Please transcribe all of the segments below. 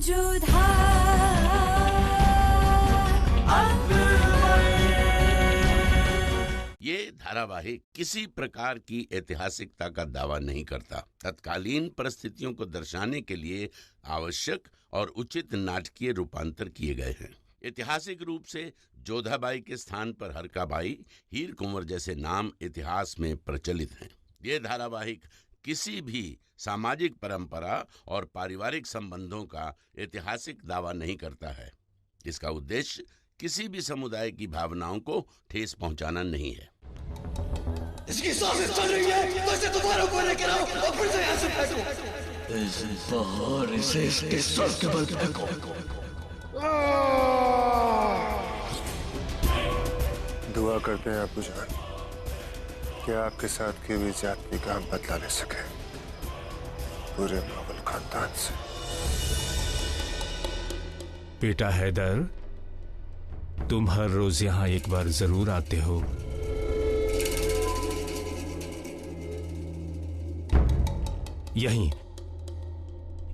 जोधा ये धारावाहिक किसी प्रकार की ऐतिहासिकता का दावा नहीं करता। तत्कालीन परिस्थितियों को दर्शाने के लिए आवश्यक और उचित नाटकीय रूपांतर किए गए हैं। ऐतिहासिक रूप से जोधाबाई के स्थान पर हरकाबाई, हीर कुंवर जैसे नाम इतिहास में प्रचलित हैं। ये धारावाहिक किसी भी सामाजिक परंपरा और पारिवारिक संबंधों का ऐतिहासिक दावा नहीं करता है। इसका उद्देश्य किसी भी समुदाय की भावनाओं को ठेस पहुंचाना नहीं है। इसकी सांसें चल रही है, तो इसे दोबारा को लेकर आओ और फिर से यहाँ से फेंको। इस बाहर इसे इसके सर के बल फेंको। दुआ करते हैं आपू जान कि आपके साथ की हुई ज्यादती का हम बदला ले सके पूरे मुगल खानदान से। बेटा हैदर, तुम हर रोज यहाँ एक बार जरूर आते हो।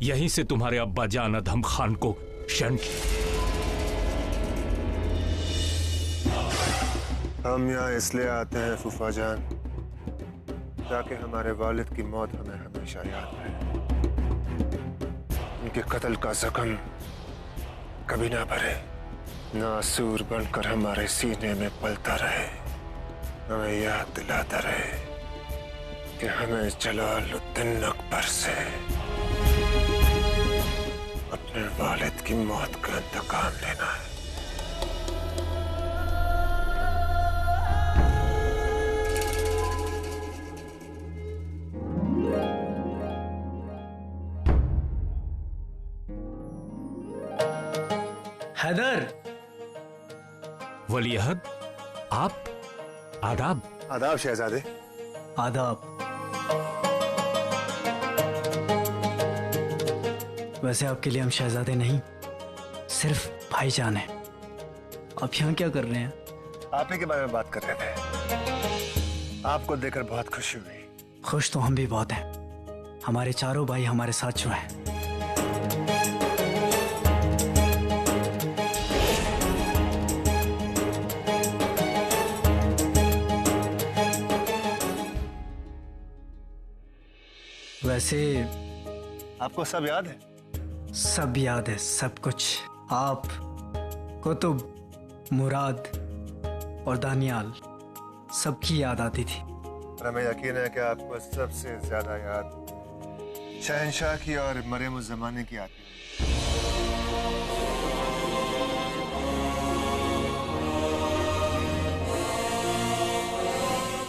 यहीं से तुम्हारे अब्बा जान अदहम खान को शरण हम यहाँ इसलिए आते हैं फूफा जान ताकि हमारे वालिद की मौत हमें हमेशा याद रहे। उनके कत्ल का जख्म कभी ना भरे, नासूर बनकर हमारे सीने में पलता रहे, हमें याद दिलाता रहे कि हमें जलालुद्दीन अकबर से अपने वालिद की मौत का इंतकाम लेना है। हैदर, वलीअहद, आप आदाब। आदाब शहजादे। आदाब। वैसे आपके लिए हम शहजादे नहीं, सिर्फ भाईजान हैं। आप यहाँ क्या कर रहे हैं? आप ही के बारे में बात कर रहे थे। आपको देखकर बहुत खुशी हुई। खुश तो हम भी बहुत हैं। हमारे चारों भाई हमारे साथ जो हैं। वैसे आपको सब याद है? सब याद है, सब कुछ। आप, कुतुब, मुराद और दानियाल, सबकी याद आती थी। और हमें यकीन है कि आपको सबसे ज्यादा याद शहंशाह की और मरियम उज़ ज़मानी की आती है।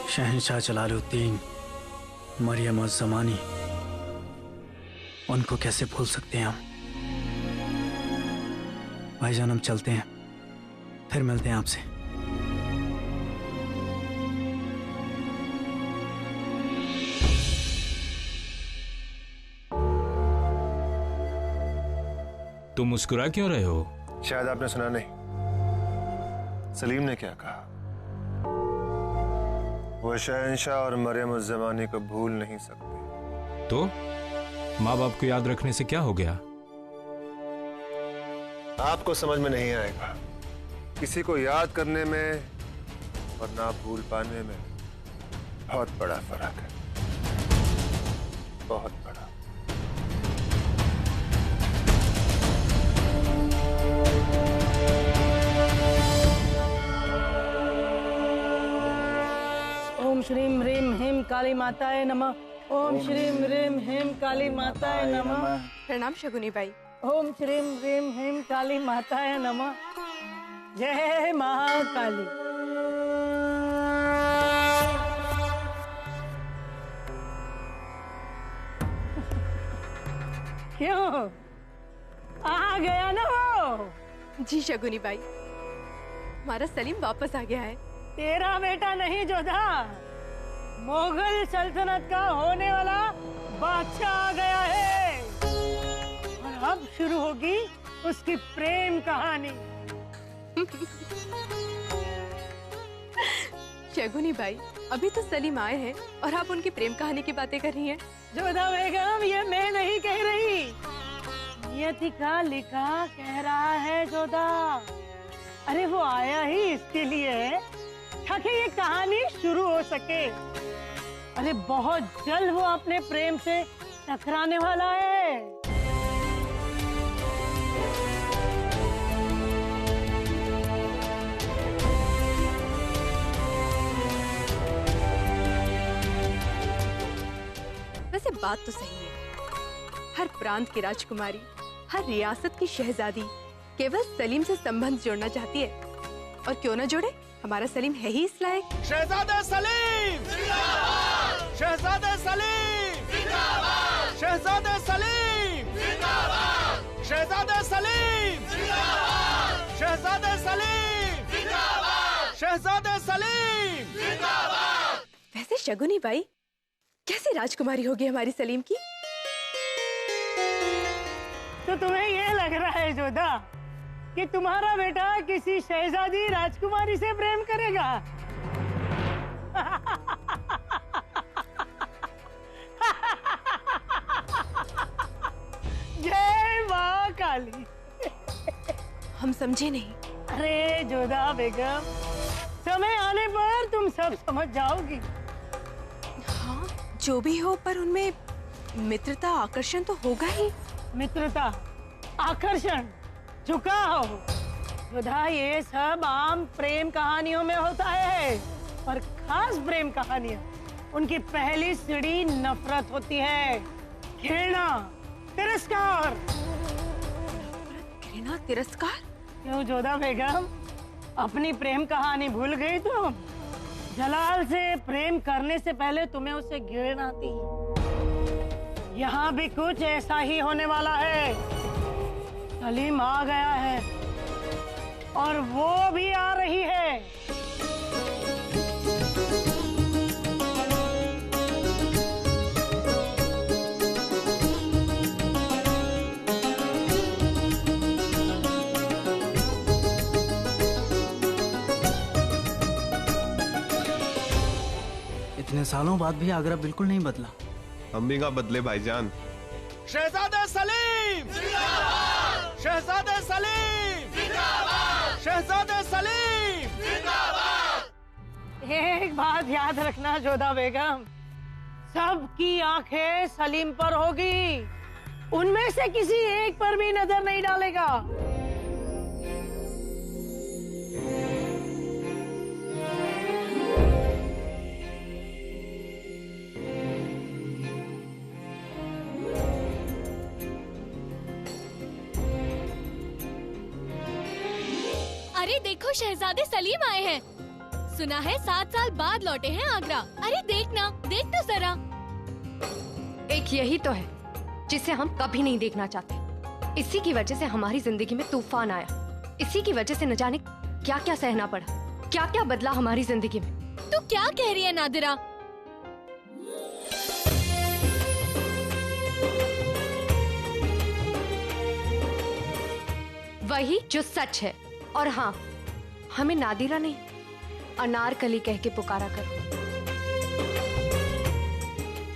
शहंशाह जलालुद्दीन, मरियम उज़ ज़मानी, उनको कैसे भूल सकते हैं हम? भाईजान, हम चलते हैं, फिर मिलते हैं आपसे। तुम मुस्कुरा क्यों रहे हो? शायद आपने सुना नहीं, सलीम ने क्या कहा। वो शहंशाह और मरियम उज़ ज़मानी को भूल नहीं सकते। तो माँ बाप को याद रखने से क्या हो गया? आपको समझ में नहीं आएगा। किसी को याद करने में और ना भूल पाने में बहुत बड़ा फर्क है, बहुत बड़ा। ओम श्रीम ह्रीम ह्रीम काली माताए नमः। ओम श्रीम ह्रीम ह्रीम काली माताए नमः। प्रणाम शगुनी बाई। ओम श्रीम ह्रीम ह्रीम काली माताए नमः। जय महाकाली। क्यों आ गया ना वो? जी शगुनी बाई, हमारा सलीम वापस आ गया है। तेरा बेटा नहीं जोधा, मुगल सल्तनत का होने वाला बादशाह आ गया है। और अब शुरू होगी उसकी प्रेम कहानी। शगुनी बाई, अभी तो सलीम आए हैं और आप उनकी प्रेम कहानी की बातें कर रही हैं। जोधा बेगम, ये मैं नहीं कह रही, नियति का लिखा कह रहा है जोधा। अरे वो आया ही इसके लिए है ताकि ये कहानी शुरू हो सके। अरे बहुत जल्द वो अपने प्रेम से टकराने वाला है। वैसे बात तो सही है, हर प्रांत की राजकुमारी, हर रियासत की शहजादी केवल सलीम से संबंध जोड़ना चाहती है। और क्यों ना जोड़े, हमारा सलीम है ही इस लायक। शहजादा सलीम जिंदाबाद! शहजादा सलीम जिंदाबाद! शहजादा सलीम जिंदाबाद! शहजादा सलीम जिंदाबाद! शहजादा सलीम जिंदाबाद! शहजादा सलीम जिंदाबाद! वैसे शगुनी बाई, कैसी राजकुमारी होगी हमारी सलीम की? तो तुम्हें ये लग रहा है जोधा कि तुम्हारा बेटा किसी शहजादी राजकुमारी से प्रेम करेगा? जय माँ काली। हम समझे नहीं। अरे जोधा बेगम, समय आने पर तुम सब समझ जाओगी। हाँ, जो भी हो, पर उनमें मित्रता आकर्षण तो होगा ही। मित्रता आकर्षण झुकाव जोधा, ये सब आम प्रेम कहानियों में होता है, पर खास प्रेम कहानियां उनकी पहली सीढ़ी नफरत होती है। घृणा, तिरस्कार। घृणा, तिरस्कार? क्यों जोधा बेगम, अपनी प्रेम कहानी भूल गई तुम? जलाल से प्रेम करने से पहले तुम्हें उससे घृणा थी। यहाँ भी कुछ ऐसा ही होने वाला है। सलीम आ गया है और वो भी आ रही है। इतने सालों बाद भी आगरा बिल्कुल नहीं बदला। हम भी का बदले भाईजान। शहजादा सलीम जिंदाबाद! शहजादा सलीम जिंदाबाद! शहजादा सलीम जिंदाबाद! एक बात याद रखना जोधा बेगम, सबकी आंखें सलीम पर होगी, उनमें से किसी एक पर भी नजर नहीं डालेगा। अरे देखो, शहजादे सलीम आए हैं। सुना है 7 साल बाद लौटे हैं आगरा। अरे देखना, देख तो जरा। एक यही तो है जिसे हम कभी नहीं देखना चाहते। इसी की वजह से हमारी जिंदगी में तूफान आया। इसी की वजह से न जाने क्या क्या सहना पड़ा, क्या क्या बदला हमारी जिंदगी में। तू क्या कह रही है नादिरा? वही जो सच है। और हाँ, हमें नादिरा नहीं, अनारकली कह के पुकारा करो।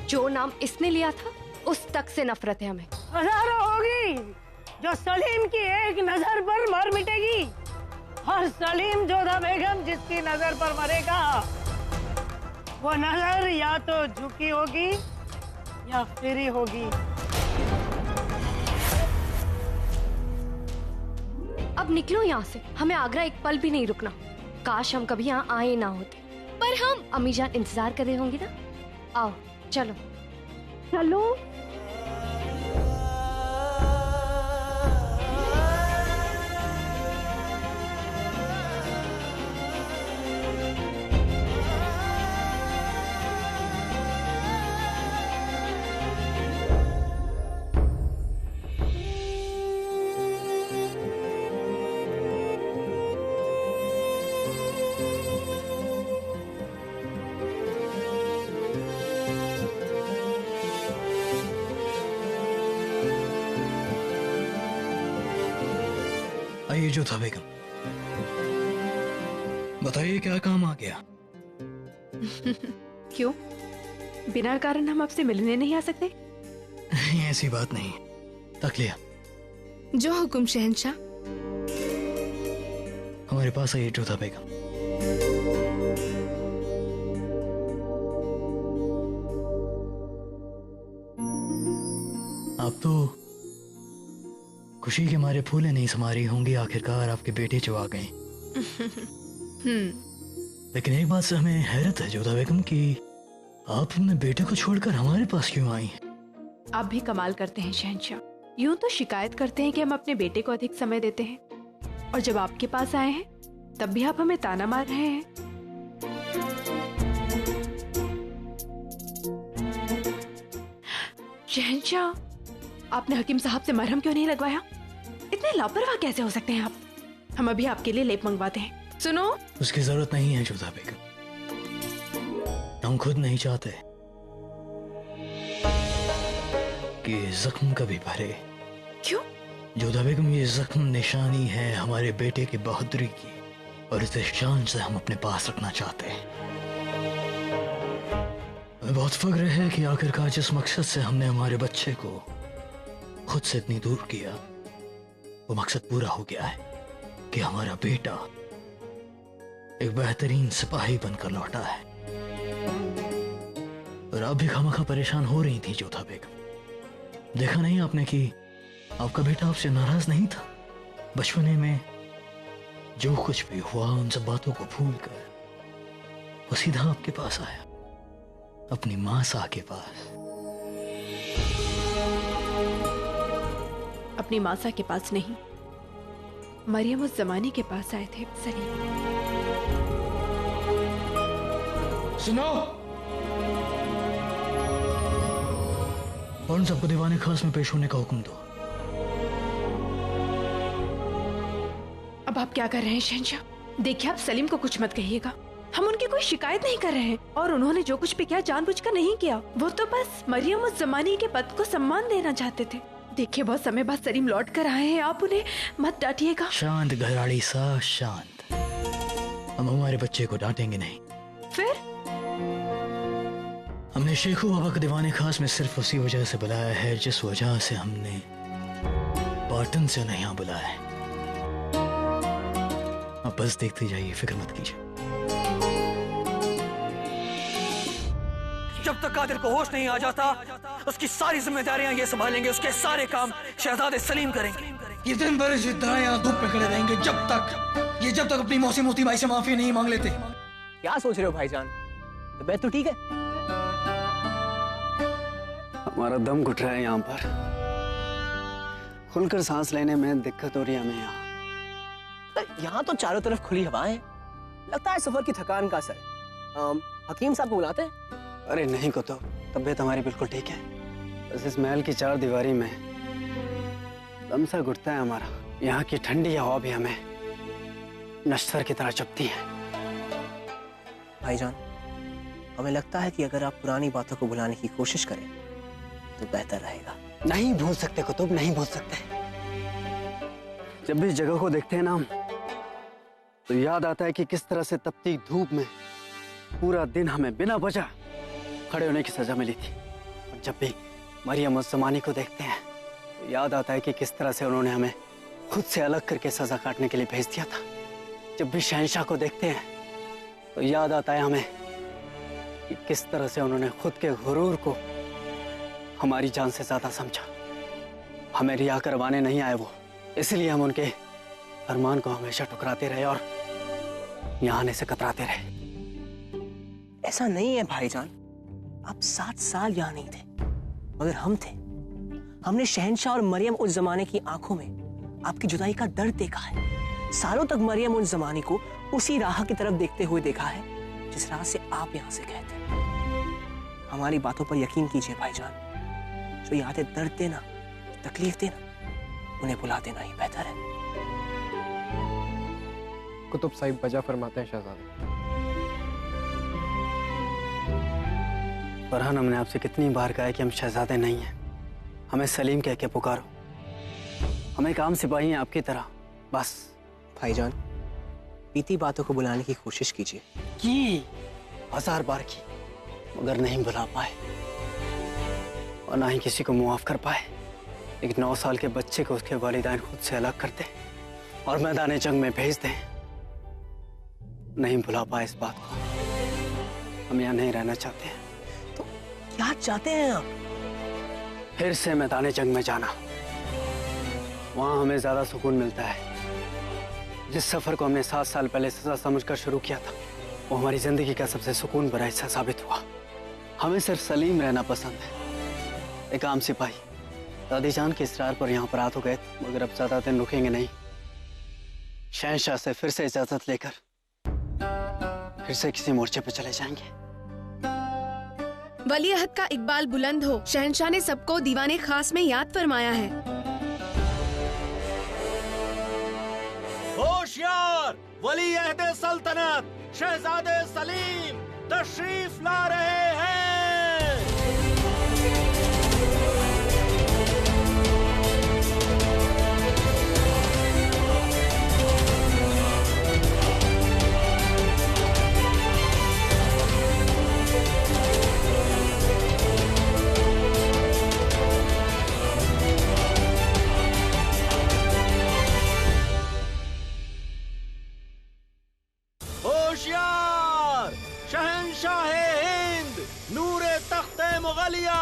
जो नाम इसने लिया था उस तक से नफरत है हमें। हजारों होगी जो सलीम की एक नजर पर मर मिटेगी, और सलीम जोधा बेगम जिसकी नजर पर मरेगा, वो नजर या तो झुकी होगी या फिरी होगी। अब निकलो यहाँ से, हमें आगरा एक पल भी नहीं रुकना। काश हम कभी यहाँ आए ना होते। पर हम अम्मी जान इंतजार कर रहे होंगी ना। आओ चलो चलो। आइए जोधा बेगम, बताइए क्या काम आ गया? क्यों, बिना कारण हम आपसे मिलने नहीं आ सकते? ऐसी बात नहीं। तक लिया, जो हुकुम शहंशाह। हमारे पास आइए जोधा बेगम। आप तो खुशी के मारे फूले नहीं समा रही होंगी, आखिरकार आपके बेटे जो आ गए। लेकिन एक बात से हमें हैरत है जोधा बेगम कि आप अपने बेटे को छोड़कर हमारे पास क्यों आई हैं? आप भी कमाल करते हैं शहंशाह। यूं तो शिकायत करते हैं कि हम अपने बेटे को अधिक समय देते हैं, और जब आपके पास आए हैं तब भी आप हमें ताना मार रहे हैं। शहंशाह, आपने हकीम साहब से मरहम क्यों नहीं लगवाया? इतने लापरवाह कैसे हो सकते हैं आप? हम अभी आपके लिए लेप मंगवाते हैं। सुनो, उसकी जरूरत नहीं है जोधा बेगम, हम खुद नहीं चाहते कि जख्म कभी भरे। क्यों? जोधा बेगम, ये जख्म निशानी है हमारे बेटे की बहादुरी की, और इसे शान से हम अपने पास रखना चाहते हैं। हमें बहुत फख्र है कि आखिरकार जिस मकसद से हमने हमारे बच्चे को खुद से इतनी दूर किया, वो मकसद पूरा हो गया है कि हमारा बेटा एक बेहतरीन सिपाही बनकर लौटा है। और आप भी खामखा परेशान हो रही थी जोधा बेगम। देखा नहीं आपने कि आपका बेटा आपसे नाराज नहीं था? बचपने में जो कुछ भी हुआ उन सब बातों को भूलकर वो सीधा आपके पास आया, अपनी मां सा के पास। अपनी मासा के पास नहीं, मरियम उस जमाने के पास आए थे सलीम। सुनो, और सबको दीवाने खास में पेश होने का हुक्म दो। अब आप क्या कर रहे हैं शहंशाह? देखिए, आप सलीम को कुछ मत कहिएगा। हम उनकी कोई शिकायत नहीं कर रहे हैं, और उन्होंने जो कुछ भी किया जानबूझकर नहीं किया। वो तो बस मरियम उस जमाने के पद को सम्मान देना चाहते थे। देखिए, बहुत समय बाद सलीम लौट कर आए हैं, आप उन्हें मत डांटिएगा। शांत घराड़ी सा, शांत। हम हमारे बच्चे को डांटेंगे नहीं। फिर हमने शेखू बाबा को दीवाने खास में सिर्फ उसी वजह से बुलाया है जिस वजह से हमने पाटन से उन्हें यहाँ बुलाया है। आप बस देखते जाइए, फिक्र मत कीजिए। जब तक कादिर को होश नहीं आ जाता, उसकी सारी जिम्मेदारियां ये संभालेंगे, उसके सारे काम शहजादे सलीम करेंगे। ये दिन भर इस तरह यहाँ धूप में खड़े रहेंगे जब तक अपनी मौसी मोती भाई से माफी नहीं मांग लेते। क्या सोच रहे हो भाईजान? तबीयत तो ठीक है? हमारा दम घुट रहा है यहाँ पर, खुलकर सांस लेने में दिक्कत हो रही है हमें यहाँ तो चारों तरफ खुली हवाएं हैं। लगता है सफर की थकान का असर है। हकीम साहब को बुलाते हैं? अरे नहीं कुतुब, तबीयत हमारी बिल्कुल ठीक है। बस इस महल की चार दीवारी में दम सा घुटता है हमारा। यहाँ की ठंडी हवा भी हमें नश्तर की तरह चुभती है। भाईजान, हमें लगता है कि अगर आप पुरानी बातों को भुलाने की कोशिश करें तो बेहतर रहेगा। नहीं भूल सकते कुतुब, नहीं भूल सकते। जब भी इस जगह को देखते हैं ना हम, तो याद आता है कि किस तरह से तपती धूप में पूरा दिन हमें बिना वजह खड़े होने की सजा मिली थी। और जब भी मरियम उस ज़माने को देखते हैं तो याद आता है कि किस तरह से उन्होंने हमें खुद से अलग करके सजा काटने के लिए भेज दिया था। जब भी शहंशाह को देखते हैं तो याद आता है हमें कि किस तरह से उन्होंने खुद के गुरूर को हमारी जान से ज्यादा समझा। हमें रिया करवाने नहीं आए वो, इसलिए हम उनके फरमान को हमेशा ठुकराते रहे और यहाँ आने से कतराते रहे। ऐसा नहीं है भाईजान, आप 7 साल यहाँ नहीं थे, मगर हम थे। हमने शहंशाह और मरियम उस जमाने की आंखों में आपकी जुदाई का दर्द देखा है। सालों तक मरियम उस जमाने को उसी राह की तरफ देखते हुए देखा है जिस राह से आप यहाँ से गए थे। हमारी बातों पर यकीन कीजिए भाईजान, जो यादें दर्द देना, तकलीफ देना, उन्हें भुला देना ही बेहतर है। कुतुब साहिब बजा फरमाते हैं शहजादे। फरहान, हमने आपसे कितनी बार कहा है कि हम शहजादे नहीं हैं, हमें सलीम कह के पुकारो। हमें काम सिपाही हैं आपकी तरह, बस। भाईजान, बीती बातों को बुलाने की कोशिश कीजिए। की 1000 बार की, मगर नहीं बुला पाए और ना ही किसी को मुआफ कर पाए। एक 9 साल के बच्चे को उसके वालिदैन खुद से अलग कर दें और मैदान जंग में भेज दें। नहीं भुला पाए इस बात को। हम यहाँ नहीं रहना चाहते हैं। तो क्या चाहते हैं आप? फिर से मैदान जंग में जाना। वहां हमें ज्यादा सुकून मिलता है। जिस सफर को हमने 7 साल पहले सजा समझकर शुरू किया था, वो हमारी जिंदगी का सबसे सुकून भरा हिस्सा साबित हुआ। हमें सिर्फ सलीम रहना पसंद है। एक आम सिपाही दादी जान के इसरार पर यहाँ पर आ तो गए, मगर अब ज्यादा दिन रुकेंगे नहीं। शहंशाह से फिर से इजाजत लेकर फिर से किसी मोर्चे पर चले जाएंगे। वली अहद का इकबाल बुलंद हो। शहंशाह ने सबको दीवाने खास में याद फरमाया है। होशियार, वली अहद सल्तनत शहजादे सलीम तशरीफ ला रहे हैं। होशियार, शहंशाहे हिंद, नूरे तख्ते मुगलिया,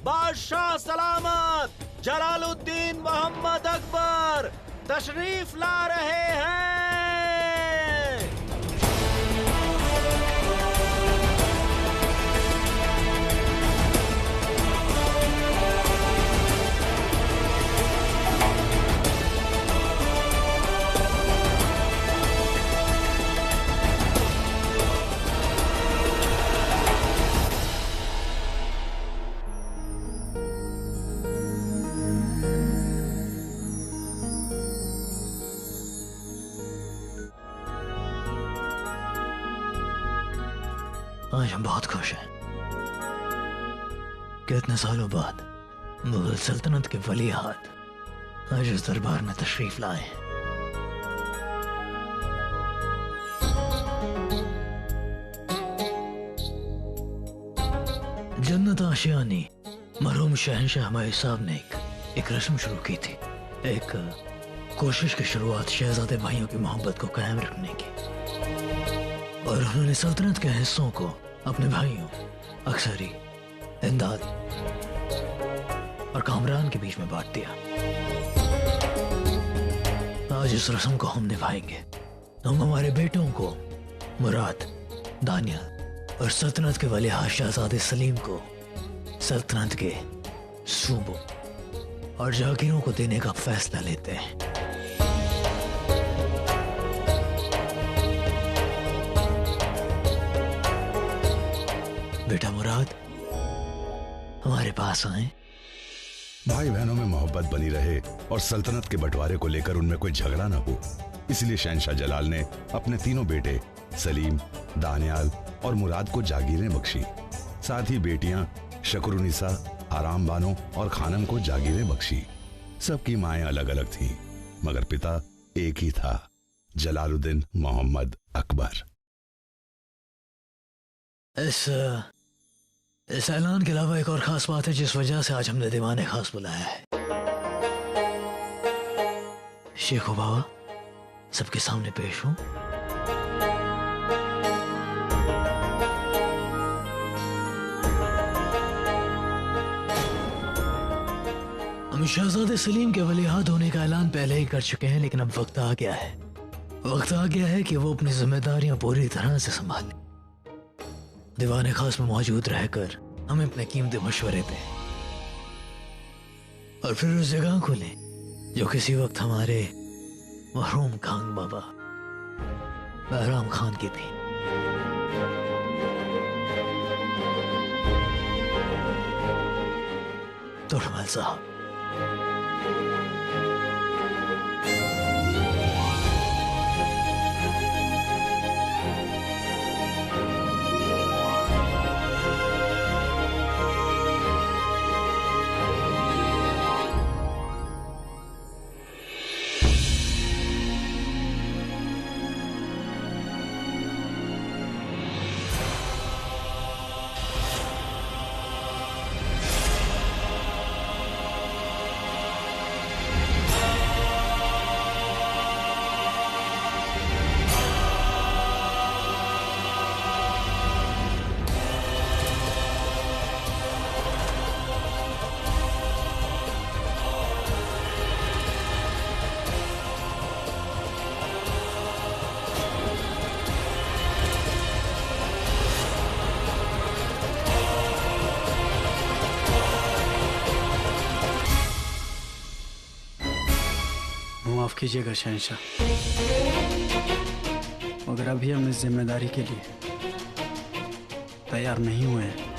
बादशाह सलामत जलालुद्दीन मोहम्मद अकबर तशरीफ ला रहे हैं। आज हम बहुत खुश हैं कि इतने सालों बाद मुगल सल्तनत के वली अहद आज इस दरबार में तशरीफ लाए। जन्नत आशियानी मरहूम शहंशाह हमारे साहब ने एक रस्म शुरू की थी। एक कोशिश की शुरुआत शहजादे भाइयों की मोहब्बत को कायम रखने की, और उन्होंने सल्तनत के हिस्सों को अपने भाइयों अक्सरी, इमदाद और कामरान के बीच में बांट दिया। आज इस रस्म को हम निभाएंगे। हम हमारे बेटों को मुराद, दानियाल और सल्तनत के वली अहद शहजादे सलीम को सल्तनत के सूबों और जागीरों को देने का फैसला लेते हैं। बेटा मुराद, हमारे पास आए। भाई बहनों में मोहब्बत बनी रहे और सल्तनत के बंटवारे को लेकर उनमें कोई झगड़ा न हो, इसलिए शहंशाह जलाल ने अपने तीनों बेटे सलीम, दानियाल और मुराद को जागीरें बख्शी। साथ ही बेटियां शकरुनिसा, आराम बानो और खानम को जागीरें बख्शी। सबकी माएं अलग अलग थीं, मगर पिता एक ही था, जलालुद्दीन मोहम्मद अकबर। इस ऐलान के अलावा एक और खास बात है जिस वजह से आज हमने दीवाने खास बुलाया है। शेखो बाबा, सबके सामने पेश हूं। हम शहजादे सलीम के वली अहद होने का ऐलान पहले ही कर चुके हैं, लेकिन अब वक्त आ गया है। वक्त आ गया है कि वो अपनी जिम्मेदारियां पूरी तरह से संभालें। दीवाने खास में मौजूद रहकर हमें अपने कीमती मशवरे दें और फिर उस जगह को लें जो किसी वक्त हमारे मरहूम खान बाबा बहराम खान की थी। तोड़मल साहब, माफ कीजिएगा शहंशाह, मगर अभी हम इस जिम्मेदारी के लिए तैयार नहीं हुए हैं।